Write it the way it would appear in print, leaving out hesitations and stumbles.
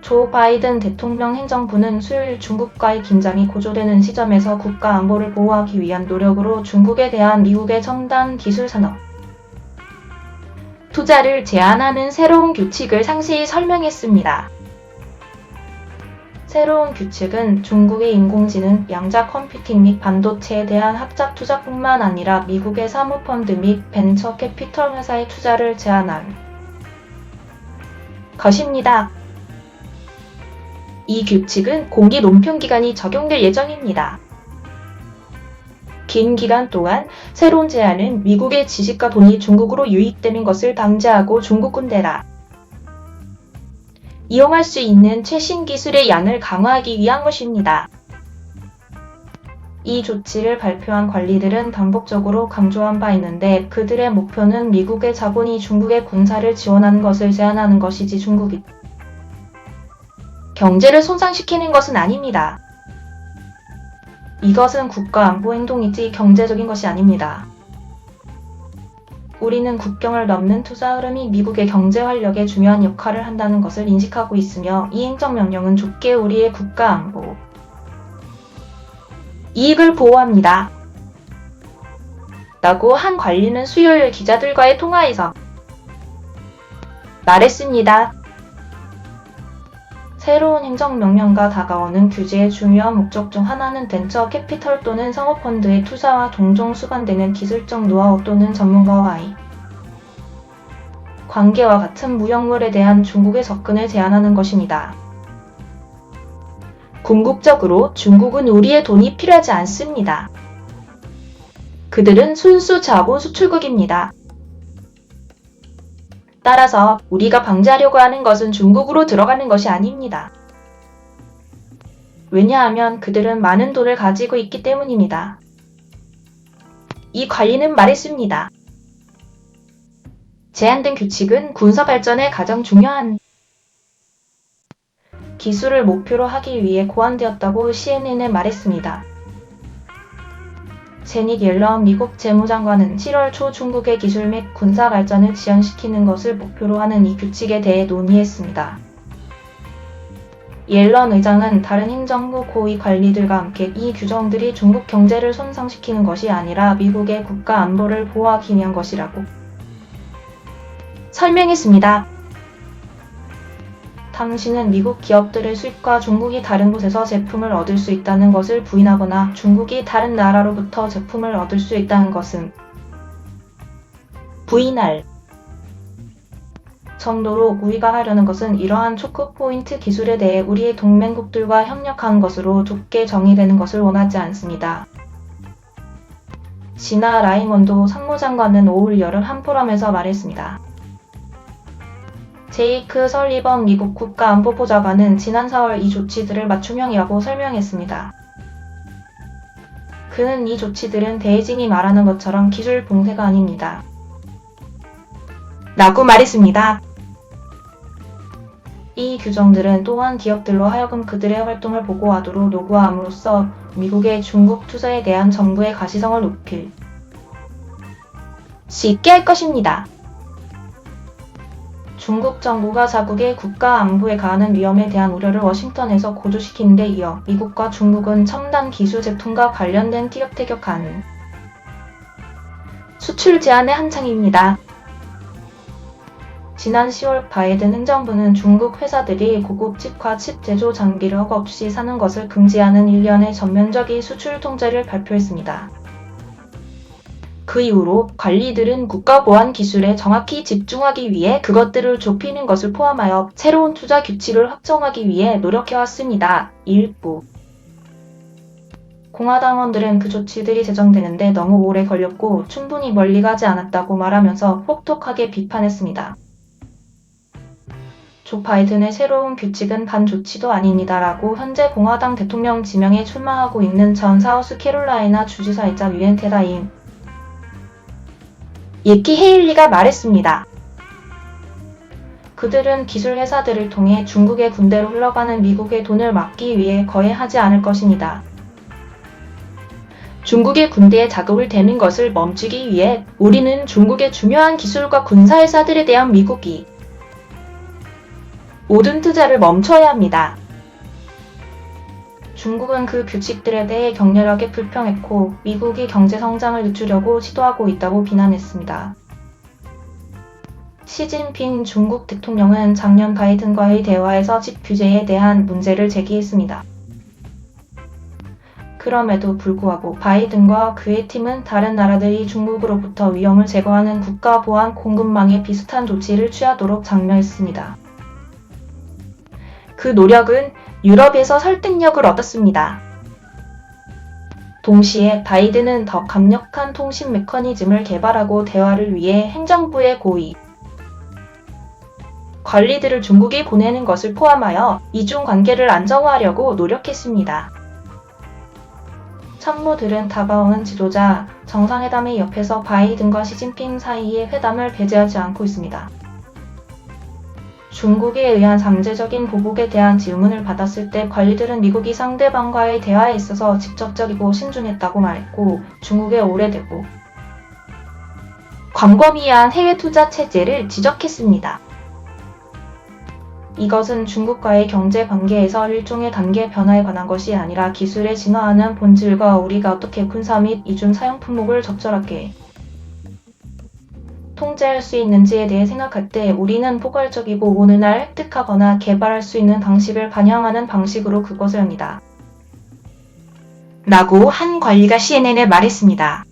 조 바이든 대통령 행정부는 수요일 중국과의 긴장이 고조되는 시점에서 국가 안보를 보호하기 위한 노력으로 중국에 대한 미국의 첨단 기술 산업 투자를 제한하는 새로운 규칙을 상세히 설명했습니다. 새로운 규칙은 중국의 인공지능, 양자 컴퓨팅 및 반도체에 대한 학자 투자뿐만 아니라 미국의 사모펀드 및 벤처 캐피털 회사의 투자를 제한한 것입니다. 이 규칙은 공기 논평 기간이 적용될 예정입니다. 긴 기간 동안 새로운 제한은 미국의 지식과 돈이 중국으로 유입되는 것을 방지하고 중국 군대라 이용할 수 있는 최신 기술의 양을 강화하기 위한 것입니다. 이 조치를 발표한 관리들은 반복적으로 강조한 바 있는데 그들의 목표는 미국의 자본이 중국의 군사를 지원하는 것을 제한하는 것이지 중국이 경제를 손상시키는 것은 아닙니다. 이것은 국가 안보 행동이지 경제적인 것이 아닙니다. 우리는 국경을 넘는 투자 흐름이 미국의 경제 활력에 중요한 역할을 한다는 것을 인식하고 있으며 이 행정명령은 좁게 우리의 국가 안보 이익을 보호합니다. 라고 한 관리는 수요일 기자들과의 통화에서 말했습니다. 새로운 행정명령과 다가오는 규제의 중요한 목적 중 하나는 벤처 캐피털 또는 상호펀드의 투자와 종종 수반되는 기술적 노하우 또는 전문가와의 관계와 같은 무역물에 대한 중국의 접근을 제한하는 것입니다. 궁극적으로 중국은 우리의 돈이 필요하지 않습니다. 그들은 순수 자본 수출국입니다. 따라서 우리가 방지하려고 하는 것은 중국으로 들어가는 것이 아닙니다. 왜냐하면 그들은 많은 돈을 가지고 있기 때문입니다. 이 관리는 말했습니다. 제한된 규칙은 군사 발전에 가장 중요한 기술을 목표로 하기 위해 고안되었다고 CNN에 말했습니다. 제닛 옐런 미국 재무장관은 7월 초 중국의 기술 및 군사 발전을 지연시키는 것을 목표로 하는 이 규칙에 대해 논의했습니다. 옐런 의장은 다른 행정부 고위 관리들과 함께 이 규정들이 중국 경제를 손상시키는 것이 아니라 미국의 국가 안보를 보호하기 위한 것이라고 설명했습니다. 당신은 미국 기업들의 수입과 중국이 다른 곳에서 제품을 얻을 수 있다는 것을 부인하거나 중국이 다른 나라로부터 제품을 얻을 수 있다는 것은 부인할 정도로 우위가 하려는 것은 이러한 초크포인트 기술에 대해 우리의 동맹국들과 협력하는 것으로 좁게 정의되는 것을 원하지 않습니다. 지나 라이몬도 상무장관은 5월 여름 한 포럼에서 말했습니다. 제이크 설리번 미국 국가안보보좌관은 지난 4월 이 조치들을 맞춤형이라고 설명했습니다. 그는 이 조치들은 베이징이 말하는 것처럼 기술 봉쇄가 아닙니다. 라고 말했습니다. 이 규정들은 또한 기업들로 하여금 그들의 활동을 보고하도록 요구함으로써 미국의 중국 투자에 대한 정부의 가시성을 높일 수 있게 할 것입니다. 중국 정부가 자국의 국가 안보에 가하는 위험에 대한 우려를 워싱턴에서 고조시키는 데 이어 미국과 중국은 첨단 기술 제품과 관련된 티격태격하는 수출 제한의 한창입니다. 지난 10월 바이든 행정부는 중국 회사들이 고급 칩과 칩 제조 장비를 허가 없이 사는 것을 금지하는 1년의 전면적인 수출 통제를 발표했습니다. 그 이후로 관리들은 국가 보안 기술에 정확히 집중하기 위해 그것들을 좁히는 것을 포함하여 새로운 투자 규칙을 확정하기 위해 노력해왔습니다. 일부 공화당원들은 그 조치들이 제정되는데 너무 오래 걸렸고 충분히 멀리 가지 않았다고 말하면서 혹독하게 비판했습니다. 조 바이든의 새로운 규칙은 반조치도 아닙니다라고 현재 공화당 대통령 지명에 출마하고 있는 전 사우스캐롤라이나 주지사이자 유엔테다임 니키 헤일리가 말했습니다. 그들은 기술 회사들을 통해 중국의 군대로 흘러가는 미국의 돈을 막기 위해 거의 하지 않을 것입니다. 중국의 군대에 자극을 대는 것을 멈추기 위해 우리는 중국의 중요한 기술과 군사회사들에 대한 미국이 모든 투자를 멈춰야 합니다. 중국은 그 규칙들에 대해 격렬하게 불평했고 미국이 경제 성장을 늦추려고 시도하고 있다고 비난했습니다. 시진핑 중국 대통령은 작년 바이든과의 대화에서 칩 규제에 대한 문제를 제기했습니다. 그럼에도 불구하고 바이든과 그의 팀은 다른 나라들이 중국으로부터 위험을 제거하는 국가 보안 공급망에 비슷한 조치를 취하도록 장려했습니다. 그 노력은 유럽에서 설득력을 얻었습니다. 동시에 바이든은 더 강력한 통신 메커니즘을 개발하고 대화를 위해 행정부의 고위 관리들을 중국에 보내는 것을 포함하여 이중 관계를 안정화하려고 노력했습니다. 참모들은 다가오는 지도자 정상회담의 옆에서 바이든과 시진핑 사이의 회담을 배제하지 않고 있습니다. 중국에 의한 잠재적인 보복에 대한 질문을 받았을 때 관리들은 미국이 상대방과의 대화에 있어서 직접적이고 신중했다고 말했고 중국의 오래되고 광범위한 해외 투자 체제를 지적했습니다. 이것은 중국과의 경제 관계에서 일종의 단계 변화에 관한 것이 아니라 기술의 진화하는 본질과 우리가 어떻게 군사 및 이중 사용 품목을 적절하게 통제할 수 있는지에 대해 생각할 때 우리는 포괄적이고 어느 날 획득하거나 개발할 수 있는 방식을 반영하는 방식으로 그것을 합니다. 라고 한 관리가 CNN에 말했습니다.